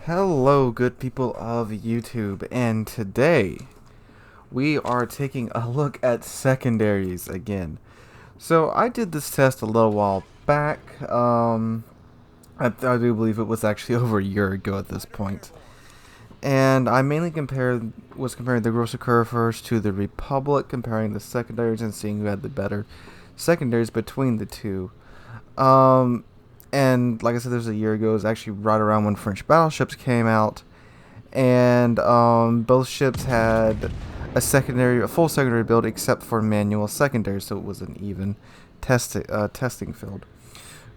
Hello, good people of YouTube, and today we are taking a look at secondaries again. So I did this test a little while back. I do believe it was actually over a year ago at this point, and I mainly was comparing the Gross Kurfürst to the Republic, comparing the secondaries and seeing who had the better secondaries between the two. Um, and like I said, this was a year ago. It was actually right around when French battleships came out, and both ships had a full secondary build except for manual secondary, so it was an even testing field.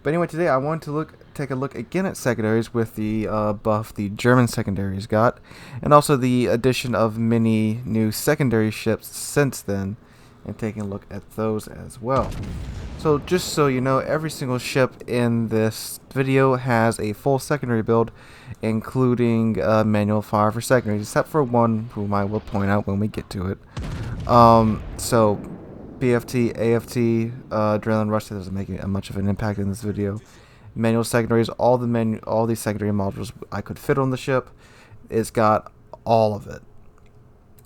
But anyway, today I want to take a look again at secondaries with the buff the German secondaries got, and also the addition of many new secondary ships since then, and taking a look at those as well. So just so you know, every single ship in this video has a full secondary build, including manual fire for secondaries, except for one whom I will point out when we get to it. So BFT, AFT, Adrenaline Rush doesn't make much of an impact in this video. Manual secondaries, all these secondary modules I could fit on the ship. It's got all of it.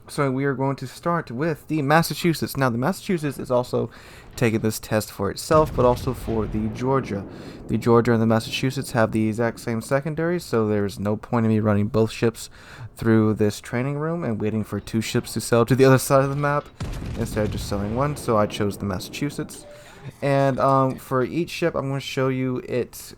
So we are going to start with the Massachusetts. Now the Massachusetts is also taking this test for itself, but also for the Georgia. The Georgia and the Massachusetts have the exact same secondary, so there's no point in me running both ships through this training room and waiting for two ships to sail to the other side of the map instead of just selling one, so I chose the Massachusetts. And for each ship, I'm going to show you it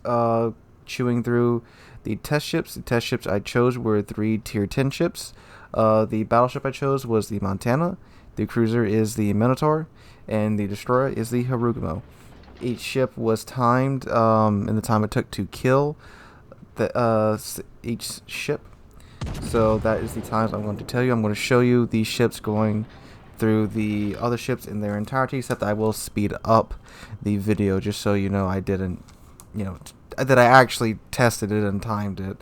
chewing through the test ships. The test ships I chose were 3 tier 10 ships. The battleship I chose was the Montana, the cruiser is the Minotaur, and the destroyer is the Harugumo. Each ship was timed in the time it took to kill each ship. So that is the times I'm going to tell you. I'm going to show you the ships going through the other ships in their entirety, except I will speed up the video just so you know I didn't, that I actually tested it and timed it.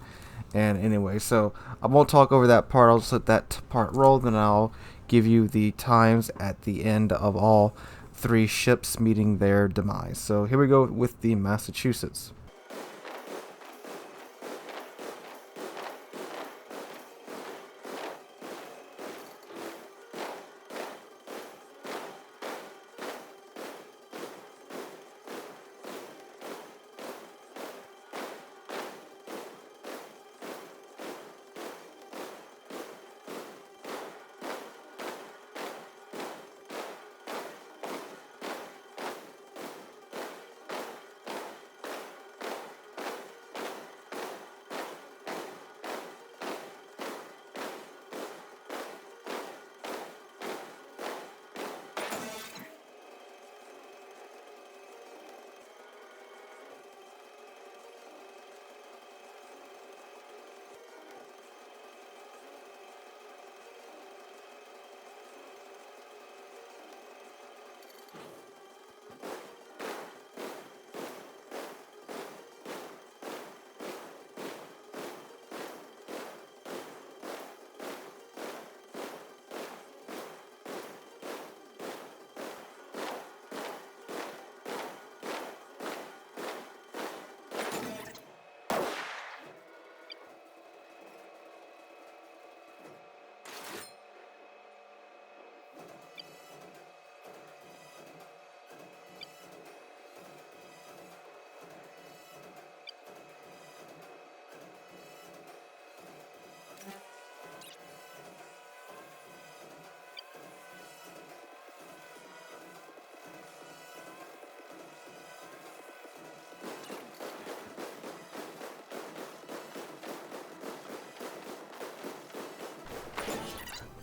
And anyway, so I won't talk over that part. I'll just let that part roll, then I'll give you the times at the end of all 3 ships meeting their demise. So here we go with the Massachusetts.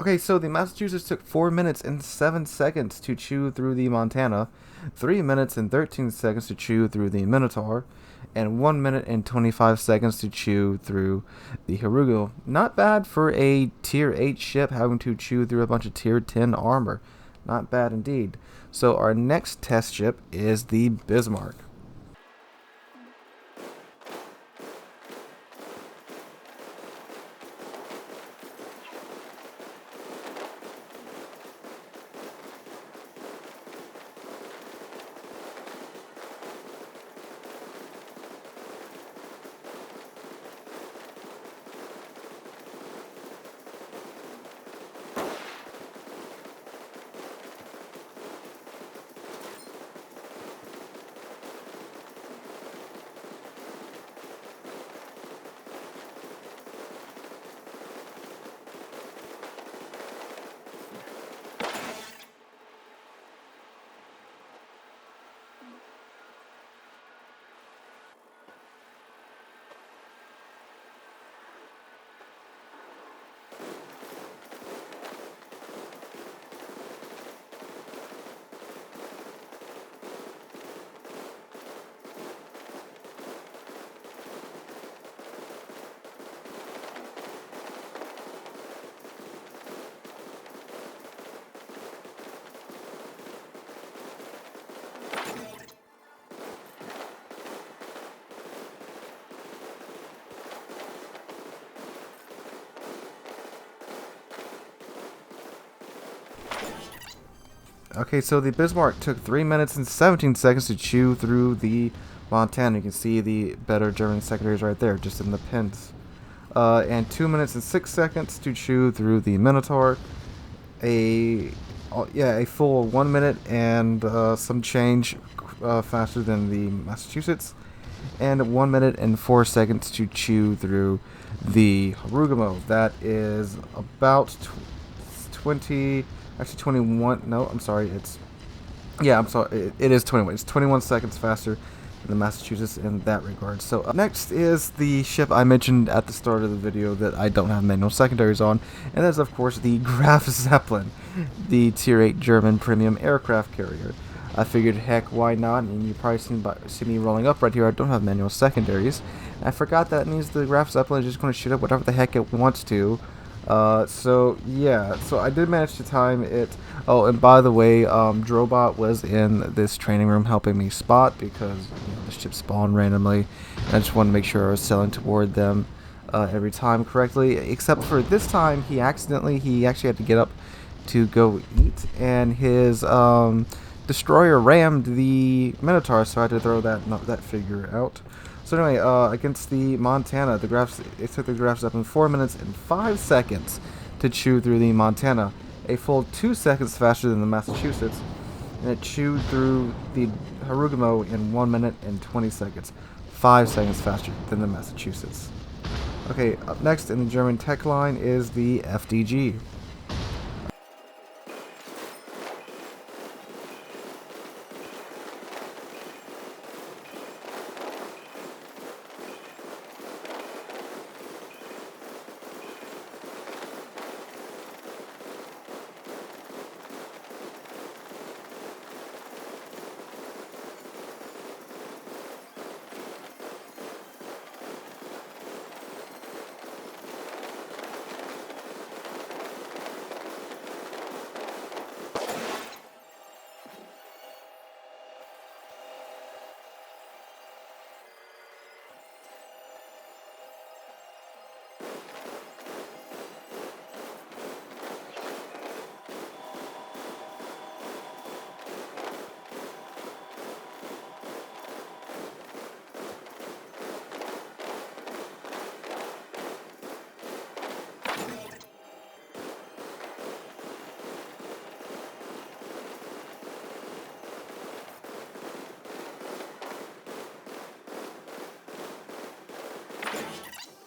Okay, so the Massachusetts took 4 minutes and 7 seconds to chew through the Montana, 3 minutes and 13 seconds to chew through the Minotaur, and 1 minute and 25 seconds to chew through the Harugo. Not bad for a tier 8 ship having to chew through a bunch of tier 10 armor. Not bad indeed. So our next test ship is the Bismarck. Okay, so the Bismarck took 3 minutes and 17 seconds to chew through the Montana. You can see the better German secondaries right there, just in the pins. And 2 minutes and 6 seconds to chew through the Minotaur. A full 1 minute and some change faster than the Massachusetts, and 1 minute and 4 seconds to chew through the Harugumo. That is about 21. No, I'm sorry. It is 21. It's 21 seconds faster than the Massachusetts in that regard. So up next is the ship I mentioned at the start of the video that I don't have manual secondaries on, and that's of course the Graf Zeppelin, the Tier 8 German premium aircraft carrier. I figured, heck, why not? And you probably see me rolling up right here. I don't have manual secondaries. And I forgot that means the Graf Zeppelin is just going to shoot up whatever the heck it wants to. So I did manage to time it. Oh, and by the way, Drobot was in this training room helping me spot because the ship spawned randomly. And I just wanted to make sure I was sailing toward them every time correctly. Except for this time, he actually had to get up to go eat, and his destroyer rammed the Minotaur, so I had to throw that figure out. So anyway, against the Montana, it took the Graf Zeppelin 4 minutes and 5 seconds to chew through the Montana, a full 2 seconds faster than the Massachusetts, and it chewed through the Harugumo in 1 minute and 20 seconds, 5 seconds faster than the Massachusetts. Okay, up next in the German tech line is the FDG.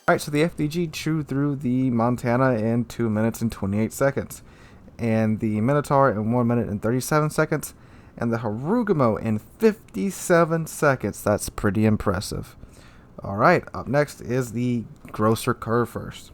Alright, so the FDG chewed through the Montana in 2 minutes and 28 seconds, and the Minotaur in 1 minute and 37 seconds, and the Harugumo in 57 seconds. That's pretty impressive. Alright, up next is the Grosser Kurfürst.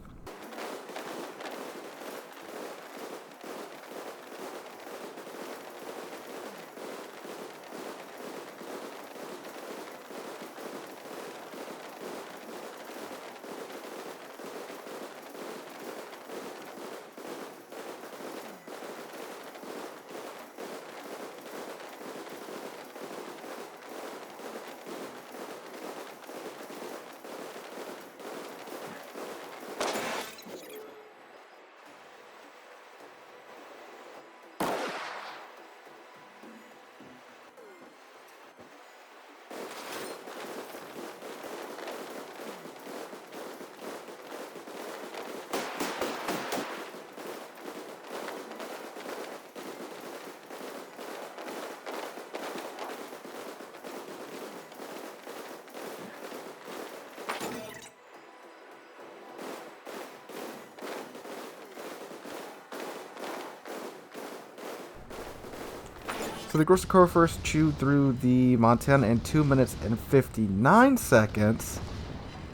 So the Grosser Kurfürst chewed through the Montana in 2 minutes and 59 seconds.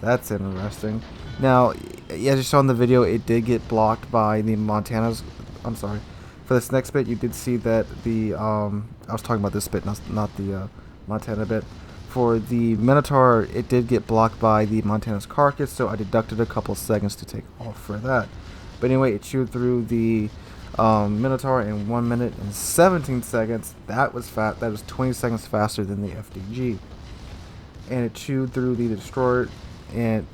That's interesting. Now, as you saw in the video, it did get blocked by the Montanas. I'm sorry. For this next bit, you did see that the I was talking about this bit, not the Montana bit. For the Minotaur, it did get blocked by the Montana's carcass, so I deducted a couple seconds to take off for that. But anyway, it chewed through the Minotaur in 1 minute and 17 seconds. That was fat. That was 20 seconds faster than the FDG. And it chewed through the destroyer and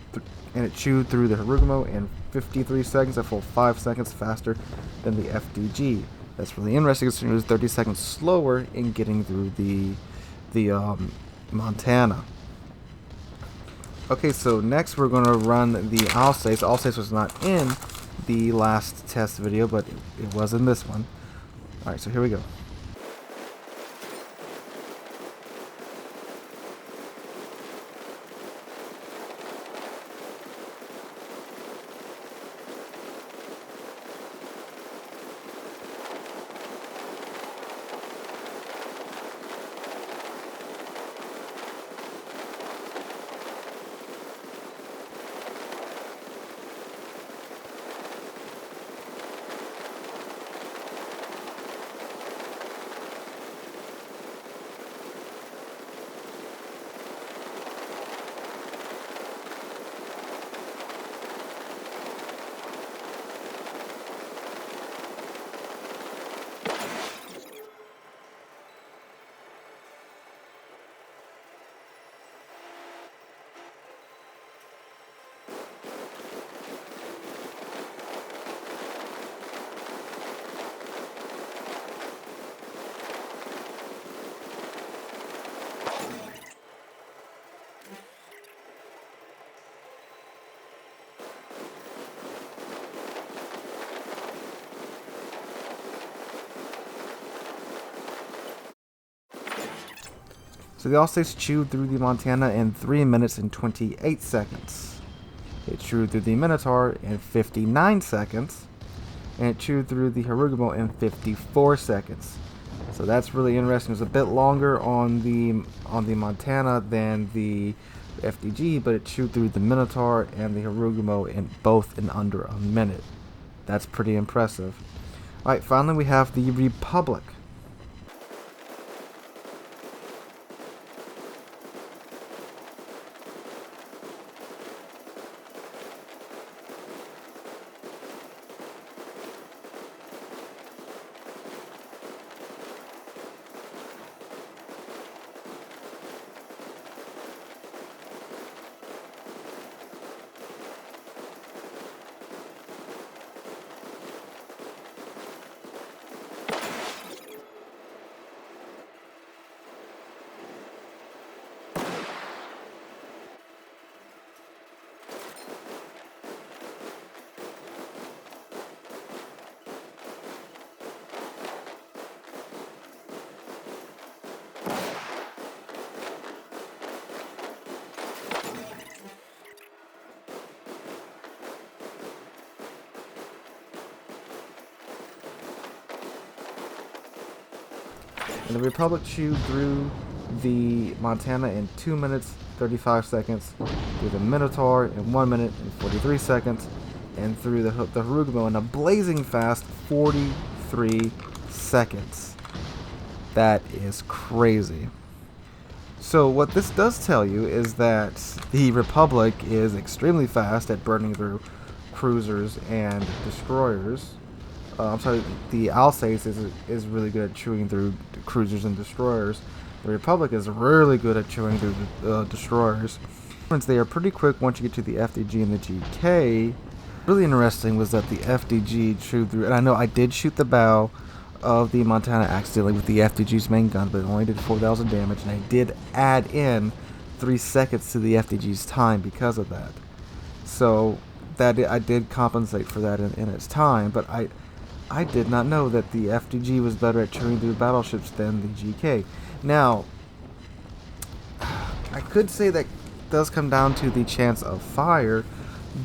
it chewed through the Harugumo in 53 seconds, a full 5 seconds faster than the FDG. That's really interesting considering it was 30 seconds slower in getting through the Montana. Okay, so next we're going to run the Alsace. Alsace was not in the last test video, but it was in this one. Alright, so here we go. So the Alsace chewed through the Montana in 3 minutes and 28 seconds. It chewed through the Minotaur in 59 seconds. And it chewed through the Harugumo in 54 seconds. So that's really interesting. It was a bit longer on the Montana than the FDG, but it chewed through the Minotaur and the Harugumo in both in under a minute. That's pretty impressive. Alright, finally we have the Republic. And the Republic chewed through the Montana in 2 minutes 35 seconds, through the Minotaur in 1 minute and 43 seconds, and through the Harugumo in a blazing fast 43 seconds. That is crazy. So what this does tell you is that the Republic is extremely fast at burning through cruisers and destroyers. I'm sorry, the Alsace is really good at chewing through cruisers and destroyers. The Republic is really good at chewing through the destroyers. They are pretty quick once you get to the FDG and the GK. Really interesting was that the FDG chewed through, and I know I did shoot the bow of the Montana accidentally with the FDG's main gun, but it only did 4,000 damage, and I did add in 3 seconds to the FDG's time because of that. So that I did compensate for that in its time, but I did not know that the FDG was better at chewing through battleships than the GK. Now, I could say that does come down to the chance of fire,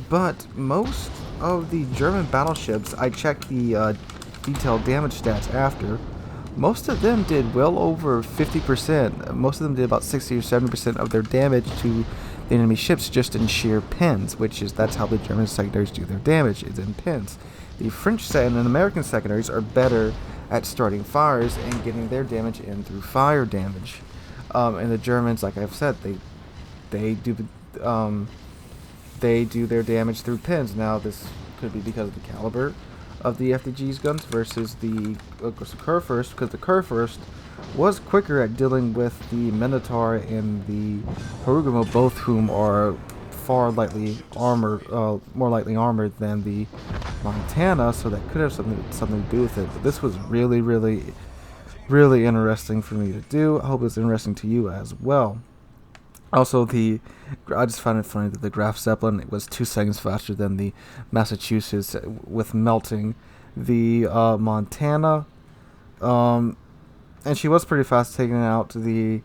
but most of the German battleships, I checked the detailed damage stats after, most of them did well over 50%. Most of them did about 60 or 70% of their damage to the enemy ships just in sheer pins, that's how the German secondaries do their damage, is in pins. The French and American secondaries are better at starting fires and getting their damage in through fire damage. And the Germans, like I've said, they do their damage through pins. Now this could be because of the caliber of the FDG's guns versus the Kurfürst, because the Kurfürst was quicker at dealing with the Minotaur and the Harugumo, both whom are far lightly armored, more lightly armored than the Montana, so that could have something to do with it. But this was really interesting for me to do. I hope it's interesting to you as well. Also, I just found it funny that the Graf Zeppelin was 2 seconds faster than the Massachusetts with melting the Montana. And she was pretty fast taking out the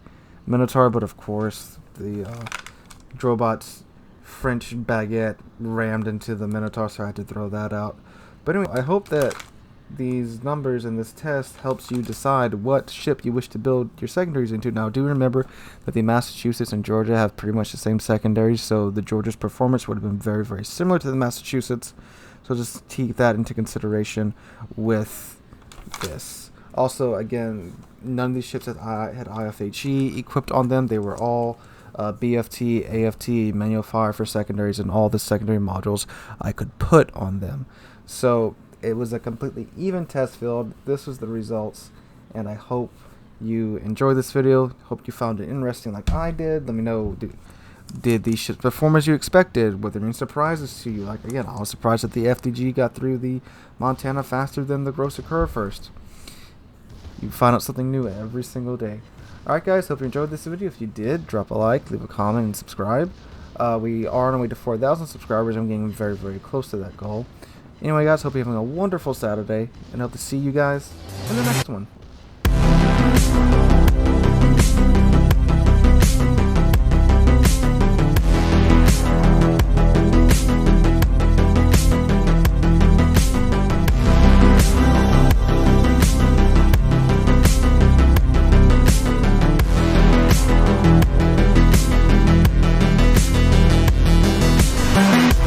Minotaur, but of course the Drobot's French baguette rammed into the Minotaur, so I had to throw that out. But anyway, I hope that these numbers in this test helps you decide what ship you wish to build your secondaries into. Now, do remember that the Massachusetts and Georgia have pretty much the same secondaries, so the Georgia's performance would have been very similar to the Massachusetts. So just take that into consideration with this. Also, again, none of these ships had IFHE equipped on them. They were all BFT, AFT, manual fire for secondaries, and all the secondary modules I could put on them. So it was a completely even test field. This was the results, and I hope you enjoyed this video. Hope you found it interesting like I did. Let me know, did these ships perform as you expected? Were there any surprises to you? Like, again, I was surprised that the FDG got through the Montana faster than the Gross Kurfürst. You find out something new every single day. Alright guys, hope you enjoyed this video. If you did, drop a like, leave a comment, and subscribe. We are on our way to 4,000 subscribers. I'm getting very close to that goal. Anyway guys, hope you're having a wonderful Saturday, and hope to see you guys in the next one.